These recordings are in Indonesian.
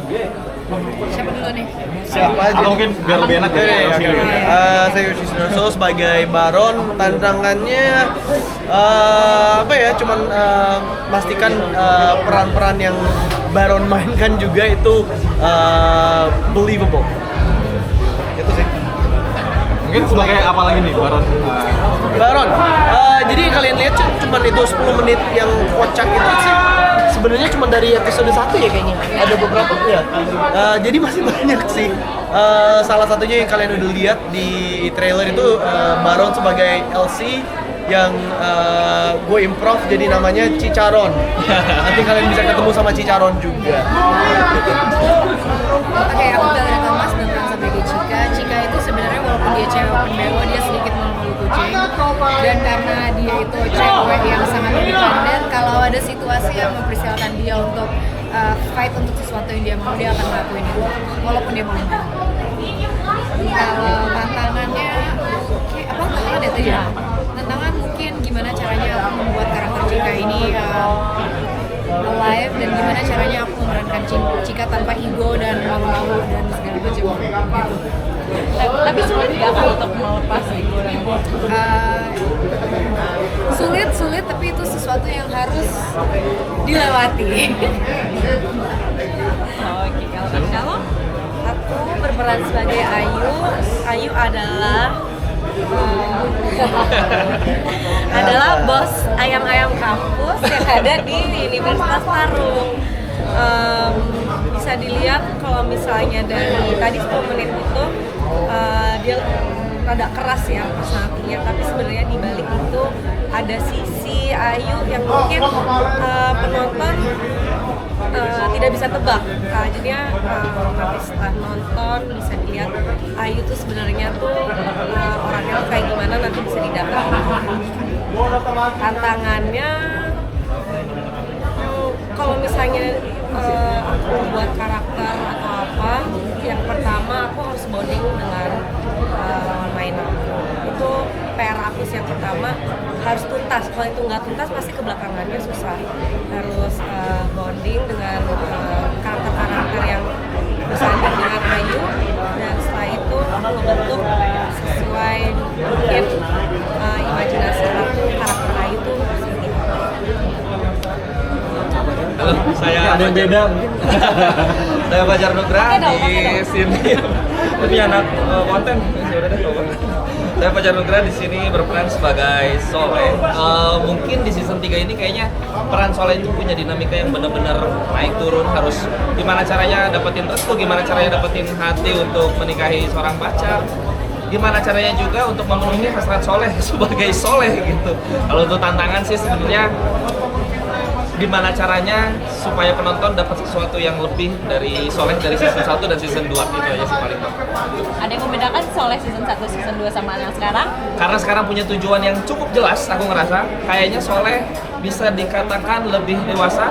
Siapa dulu nih? Siapa aja? Atau mungkin biar lebih enak ya. Saya Yoshi Sudarso sebagai Baron. Tantangannya apa ya? Cuman pastikan peran-peran yang Baron mainkan juga itu believable. Itu sih. Mungkin sebagai apa lagi nih Baron? Baron, jadi kalian lihat cuman itu 10 menit yang kocak itu sih sebenarnya cuma dari episode 1 ya kayaknya. Ada beberapa ya. Jadi masih banyak sih. Salah satunya yang kalian udah lihat di trailer itu Baron sebagai LC yang gue improv jadi namanya Cicaron. Nanti kalian bisa ketemu sama Cicaron juga. Oke, aku Valeria Thomas berperan sebagai Chika. Chika itu sebenarnya walaupun dia cewek open BO, dia sedikit malu-malu kucing. Dan karena dia itu cewek yang sangat independen, kalau ada situasi yang mempersilahkan dia untuk fight untuk sesuatu yang dia mau, dia akan ngelakuin itu, walaupun dia malu. Kalau tantangannya, apa tantangan itu ya? Tantangan mungkin gimana caranya aku membuat karakter Chika ini alive dan gimana caranya aku memerankan Chika tanpa ego dan malu-malu dan segala macam gitu. Tapi sulit nggak kalau untuk melepas ego? Sulit tapi itu sesuatu yang harus dilewati. Oke, kalau kamu? Aku berperan sebagai Ayu. Ayu adalah adalah bos ayam-ayam kampus yang ada di Universitas Tarung. Bisa dilihat kalau misalnya dari tadi 10 menit itu dia rada keras ya personalitinya, tapi sebenarnya di balik itu ada sisi Ayu yang mungkin penonton tidak bisa tebak. Jadinya nanti setelah nonton bisa dilihat Ayu tuh sebenarnya tuh orangnya tuh kayak gimana, nanti bisa didapat. Tantangannya kalau misalnya aku buat karakter atau apa, yang pertama aku harus bonding dengan lawan main aku. Itu PR aku sih yang pertama, harus tuntas. Kalau itu nggak tuntas pasti kebelakangannya susah. Harus bonding dengan karakter-karakter yang bersanding dengan Ayu, dan setelah itu aku membentuk sesuai mungkin imajinasi aku karakter Ayu tuh seperti apa. Halo, saya Ada yang beda mungkin. Saya Fajar Nugraha di sini. Ini anak konten. Saya Fajar Nugraha di sini berperan sebagai Soleh. Mungkin di season 3 ini kayaknya peran Soleh itu punya dinamika yang benar-benar naik turun. Harus gimana caranya dapetin restu, gimana caranya dapetin hati untuk menikahi seorang pacar, gimana caranya juga untuk memenuhi hasrat Soleh sebagai Soleh gitu. Kalau untuk tantangan sih sebenarnya gimana caranya supaya penonton dapat sesuatu yang lebih dari Soleh dari season 1 dan season 2, itu aja sih paling penting. Ada yang membedakan Soleh season 1, season 2 sama yang sekarang? Karena sekarang punya tujuan yang cukup jelas, aku ngerasa kayaknya Soleh bisa dikatakan lebih dewasa,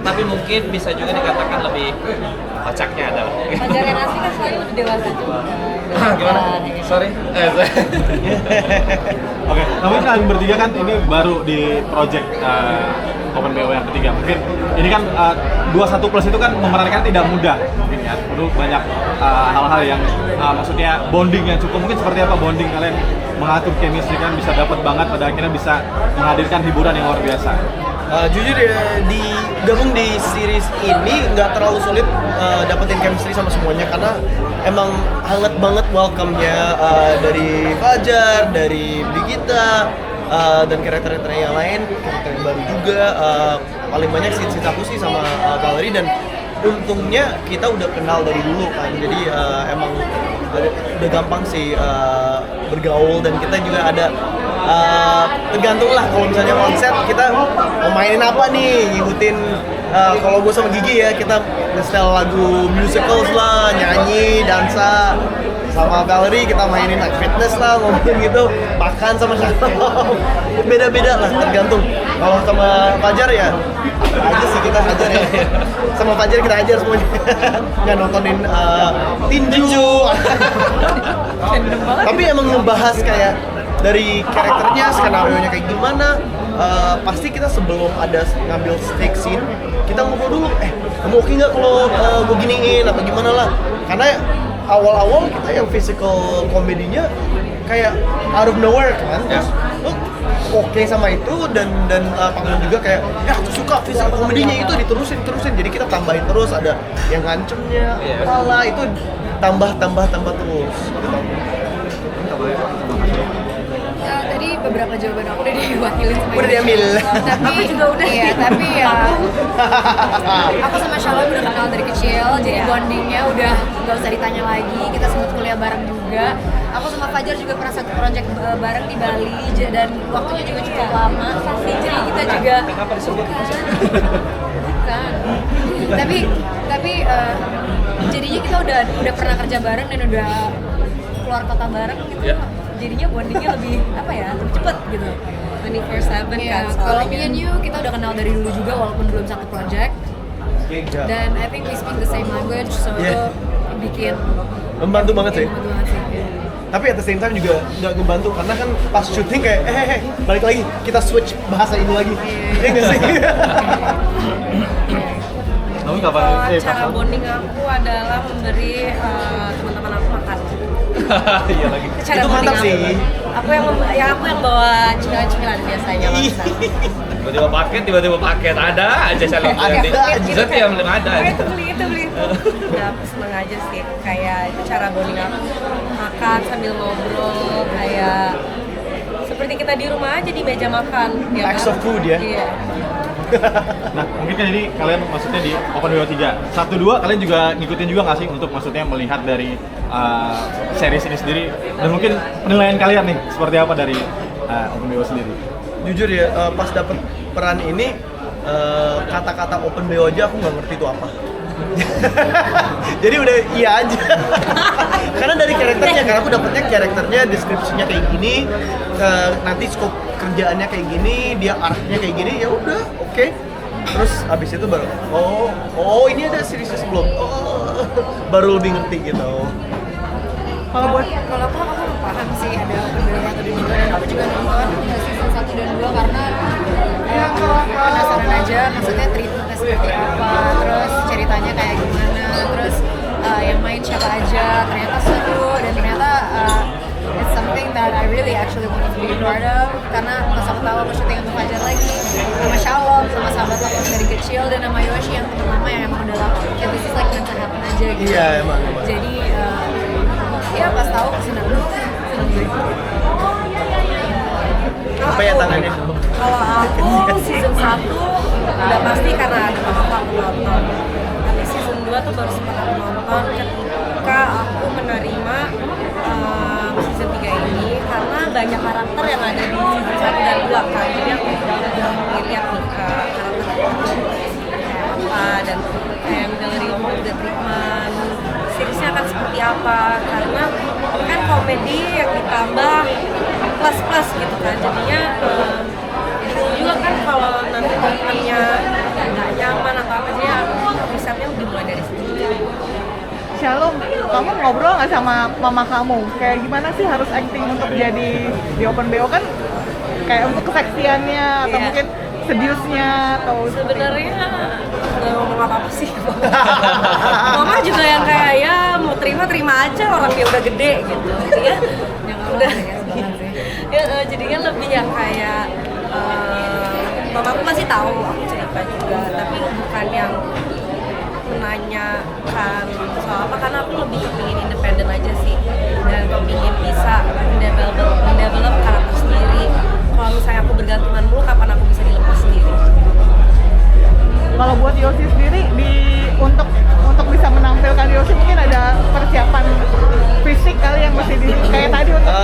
tapi mungkin bisa juga dikatakan lebih kocaknya adalah. Fajar yang asli kan selalu udah dewasa juga. Gimana? Sorry. Oke, namun kalian bertiga kan ini baru di project Open BO yang ketiga. Mungkin ini kan 21 plus itu kan memerankan tidak mudah mungkin ya. Perlu banyak hal-hal yang maksudnya bonding yang cukup. Mungkin seperti apa bonding kalian mengatur chemistry kan bisa dapat banget pada akhirnya bisa menghadirkan hiburan yang luar biasa. Jujur ya, gabung di series ini nggak terlalu sulit dapetin chemistry sama semuanya karena emang hangat banget welcome-nya dari Fajar, dari Bigita, dan karakter-karakter yang lain, karakter yang baru juga. Paling banyak scene aku sih sama Valerie, dan untungnya kita udah kenal dari dulu kan, jadi emang udah gampang sih bergaul, dan kita juga ada tergantung lah kalau misalnya konsep kita mau mainin apa nih, ngikutin kalau gue sama Gigi ya kita nge-style lagu musicals lah, nyanyi, dansa. Sama Valerie kita mainin like fitness lah, ngomongin gitu, makan sama Shalom. Beda-beda lah, tergantung. Kalau sama Fajar ya aja sih kita hajar ya. Sama Fajar kita hajar semuanya. Nggak nontonin tinju. Tapi emang ngebahas kayak dari karakternya, skenario-nya kayak gimana. Pasti kita sebelum ada ngambil stake scene, kita ngobrol dulu, kamu oke nggak kalau gue giniin apa gimana lah, karena awal-awal kita yang physical komedinya kayak out of nowhere kan, terus lu oke sama itu dan Panggung juga kayak ya aku suka physical komedinya itu diterusin, jadi kita tambahin terus, ada yang ngancemnya apalah itu tambah terus. Ya, tadi beberapa jawaban aku udah diwakilin sama Udah diambil. Tapi aku juga udah ya, tapi ya aku sama Shalom udah kenal dari kecil, jadi bondingnya udah nggak usah ditanya lagi. Kita sempat kuliah bareng juga. Aku sama Fajar juga pernah satu project bareng di Bali dan waktunya juga cukup lama. Jadi kita juga Kenapa disebut? bukan. tapi jadinya kita udah pernah kerja bareng dan udah keluar kota bareng gitu. Ya. Jadinya bondingnya lebih apa ya, lebih cepet gitu. 24/7 Iya, kan kalau soalnya. me and you kita udah kenal dari dulu juga walaupun belum satu project. Dan I think we speak the same language, so itu Yeah. bikin Membantu banget sih. membantu banget sih. Tapi at the same time juga nggak ngebantu karena kan pas syuting kayak balik lagi kita switch bahasa ini lagi. Iya nggak sih? Namun kapan? Cara Pasal? bonding aku adalah memberi teman-teman aku makan. Iya lagi. Cara Itu bonding mantap aku. sih. Aku yang bawa cemilan-cemilan biasanya Maksa. Tiba-tiba paket ada aja saling Ada aja. dessert ya belum ada. Itu beli. Udah aku seneng aja sih, kayak itu cara bonding aku. Makan sambil ngobrol, kayak seperti kita di rumah aja di meja makan. Acts of food ya. Iya. Nah, mungkin kan ini kalian maksudnya di Open BO 3. 1-2 kalian juga ngikutin juga nggak sih untuk maksudnya melihat dari series ini sendiri dan mungkin penilaian kalian nih seperti apa dari Open BO sendiri? Jujur ya, pas dapet peran ini kata-kata open BO aja aku nggak ngerti itu apa. Jadi udah iya aja. Karena dari karakternya, karena aku dapetnya karakternya, deskripsinya kayak gini, nanti scope kerjaannya kayak gini, dia arahnya kayak gini, ya udah oke. Terus abis itu baru oh ini ada series sebelum, baru lebih ngerti gitu. Kalau aku paham sih ada Open BO 1 dan 2 dan aku juga nonton season 1 dan 2 karena ya aku penasaran aja, maksudnya treatmentnya seperti apa, terus ceritanya kayak gimana, terus yang main siapa aja, ternyata seru dan ternyata it's something that I really actually want to be a part of karena pas aku tahu aku syuting sama Fajar lagi, sama Shalom, sama sahabat aku dari kecil dan sama Yoshi yang teman lama yang emang udah lama, ya this is like meant to happen aja gitu. Iya emang. Jadi ya pas tahu senang sih. Apa ya tangannya? Kalau aku season 1 udah pasti karena ada papa aku nonton. Tapi season 2 tuh baru sempat aku nonton ketika aku menerima season 3 ini karena banyak karakter yang ada di season 1 dan 2 kan. Jadi aku udah ngeliat nih karakter apa dan kayak dari Omong udah treatment seriesnya akan seperti apa karena ini kan komedi yang ditambah plus gitu kan jadinya juga kan kalau nanti temennya nggak nyaman atau apa aja risetnya dimulai dari situ. Shalom, kamu ngobrol nggak sama mama kamu? Kayak gimana sih harus acting untuk jadi di Open BO kan? Kayak untuk keseksiannya atau Iya. mungkin seduce-nya atau Sebenarnya nggak ngomong apa sih. Mama juga yang kayak ya mau terima aja orang dia udah gede gitu. Ya udah. Ya, jadinya lebih yang kayak mamaku masih tahu aku cerita juga, tapi bukan yang menanyakan soal apa karena aku lebih kepingin independen aja sih dan kepingin bisa mendevelop karakter sendiri. Kalau misalnya aku bergantungan mulu, kapan aku bisa dilepas sendiri? kalau buat Yosi sendiri untuk bisa menampilkan Yosi mungkin ada persiapan fisik kali yang mesti kayak tadi untuk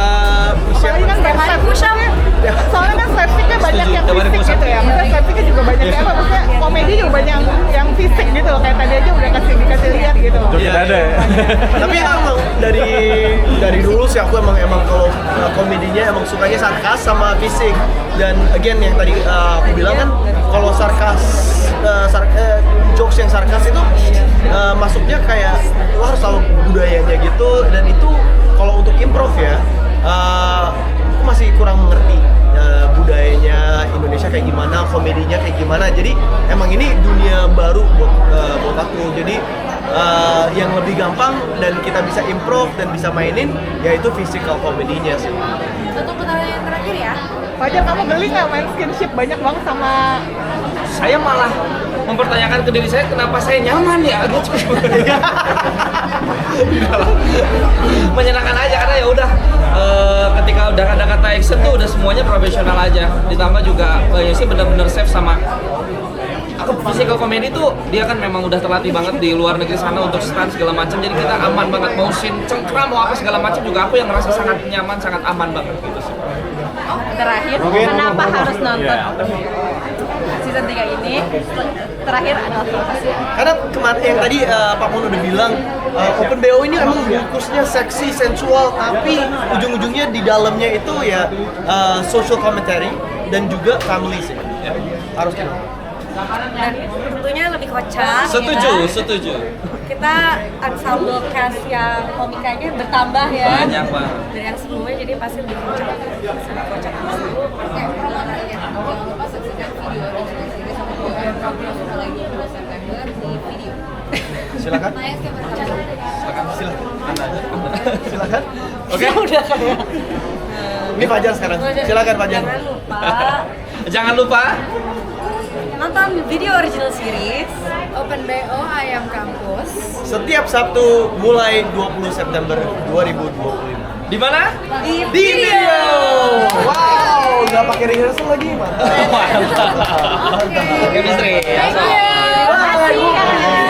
apalagi kan Setiap push up. soalnya kan slapsticknya banyak yang Tiap hari fisik push up. gitu ya, maksudnya slapsticknya juga banyak yang maksudnya komedi juga banyak yang fisik gitu loh, kayak tadi aja udah dikasih lihat gitu loh. Joget ada ya. Tapi emang dari dulu sih aku emang kalau komedinya emang sukanya sarkas sama fisik. Dan again yang tadi aku bilang kan kalau jokes yang sarkas itu masuknya kayak lo harus tahu budayanya gitu, dan itu kalau untuk improv ya aku masih kurang mengerti budayanya Indonesia kayak gimana, komedinya kayak gimana. Jadi emang ini dunia baru buat aku. Jadi yang lebih gampang dan kita bisa improve dan bisa mainin yaitu physical komedinya sih. Untuk pertanyaan yang terakhir ya. Fajar, kamu geli nggak main skinship banyak banget sama Saya malah mempertanyakan ke diri saya kenapa saya nyaman ya gitu. Menyenangkan aja karena ya udah ketika udah ada kata action tuh udah semuanya profesional aja. Ditambah juga Yosi benar-benar safe sama aku physical comedy tuh dia kan memang udah terlatih banget di luar negeri sana untuk stunt segala macam, jadi kita aman banget mau scene cengkram mau apa segala macam juga aku yang ngerasa sangat nyaman, sangat aman banget gitu sih. Oh, terakhir, Mungkin- kenapa harus nonton Iya. season 3 ini? Terakhir adalah provokasi. Karena kemarin yang tadi Pak Mono udah bilang Open BO ini emang bungkusnya seksi, sensual, tapi ujung-ujungnya di dalamnya itu ya social commentary dan juga family sih. Ya, harus gitu. Dan tentunya lebih kocak. Setuju, ya. setuju. Kita ensemble cast yang komikanya bertambah ya. Banyak banget. Dari yang sebelumnya jadi pasti lebih kocak. Sangat kocak. Oke, jangan lupa saksikan video original series sama program progres mulai 20 September di video. Silakan. Silakan. Oke. Udah kayak. Ini Fajar sekarang. Silakan Fajar. Jangan lupa Jangan lupa nonton video original series. Open BO Ayam Kampus. Setiap Sabtu mulai 20 September 2025. di mana? Di Di video. Wow, nggak pakai rehearsal lagi, mantap. Chemistry. Thank you. Bye.